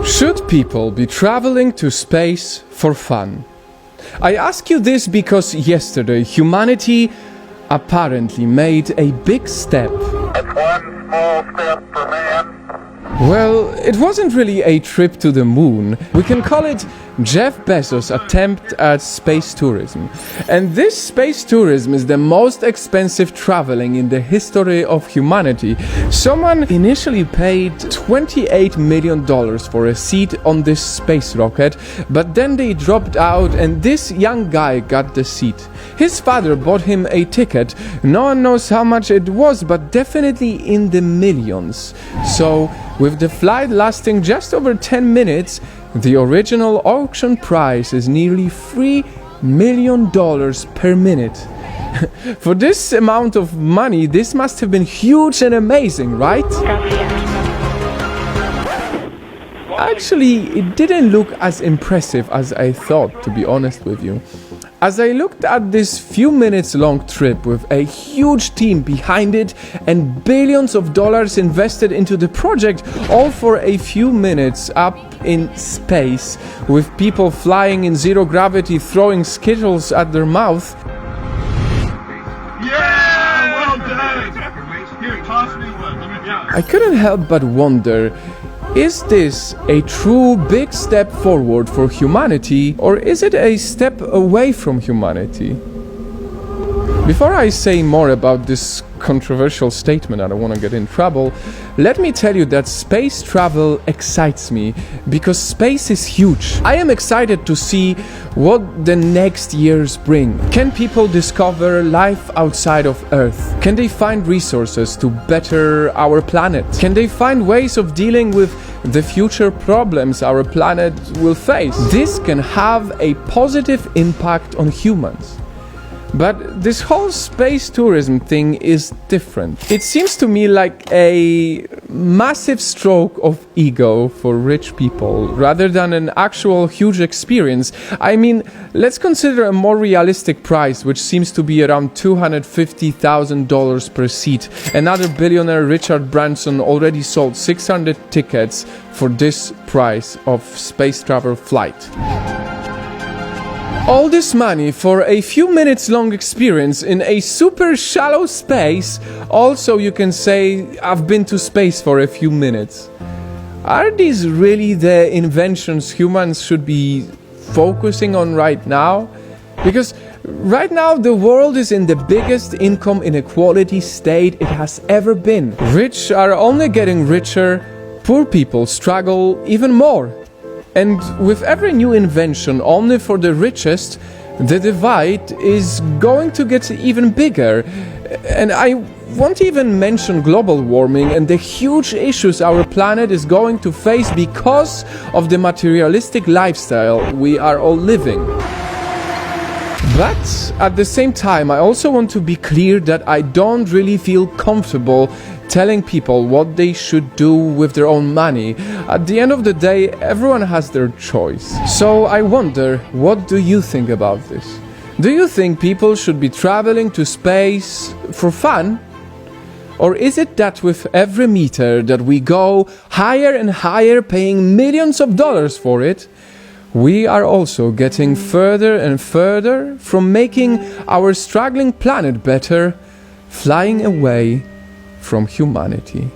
Should people be traveling to space for fun? I ask you this because yesterday humanity apparently made a big step. It's one small step for man. Well, it wasn't really a trip to the moon. We can call it Jeff Bezos' attempt at space tourism. And this space tourism is the most expensive traveling in the history of humanity. Someone initially paid $28 million for a seat on this space rocket, but then they dropped out and this young guy got the seat. His father bought him a ticket. No one knows how much it was, but definitely in the millions. So, with the flight lasting just over 10 minutes, the original auction price is nearly $3 million per minute. For this amount of money, this must have been huge and amazing, right? Actually, it didn't look as impressive as I thought, to be honest with you. As I looked at this few minutes long trip with a huge team behind it and billions of dollars invested into the project, all for a few minutes up in space with people flying in zero gravity throwing Skittles at their mouth. Yeah! Well done! Here, toss me one. Let me try. I couldn't help but wonder, is this a true big step forward for humanity, or is it a step away from humanity? Before I say more about this controversial statement, I don't want to get in trouble, let me tell you that space travel excites me because space is huge. I am excited to see what the next years bring. Can people discover life outside of Earth? Can they find resources to better our planet? Can they find ways of dealing with the future problems our planet will face? This can have a positive impact on humans. But this whole space tourism thing is different. It seems to me like a massive stroke of ego for rich people rather than an actual huge experience. I mean, let's consider a more realistic price, which seems to be around $250,000 per seat. Another billionaire, Richard Branson, already sold 600 tickets for this price of space travel flight. All this money for a few minutes long experience in a super shallow space. Also, you can say, I've been to space for a few minutes. Are these really the inventions humans should be focusing on right now? Because right now the world is in the biggest income inequality state it has ever been. Rich are only getting richer, poor people struggle even more. And with every new invention only for the richest, the divide is going to get even bigger. And I won't even mention global warming and the huge issues our planet is going to face because of the materialistic lifestyle we are all living. But at the same time, I also want to be clear that I don't really feel comfortable telling people what they should do with their own money. At the end of the day, everyone has their choice. So I wonder, what do you think about this? Do you think people should be traveling to space for fun? Or is it that with every meter that we go higher and higher, paying millions of dollars for it, we are also getting further and further from making our struggling planet better, flying away from humanity?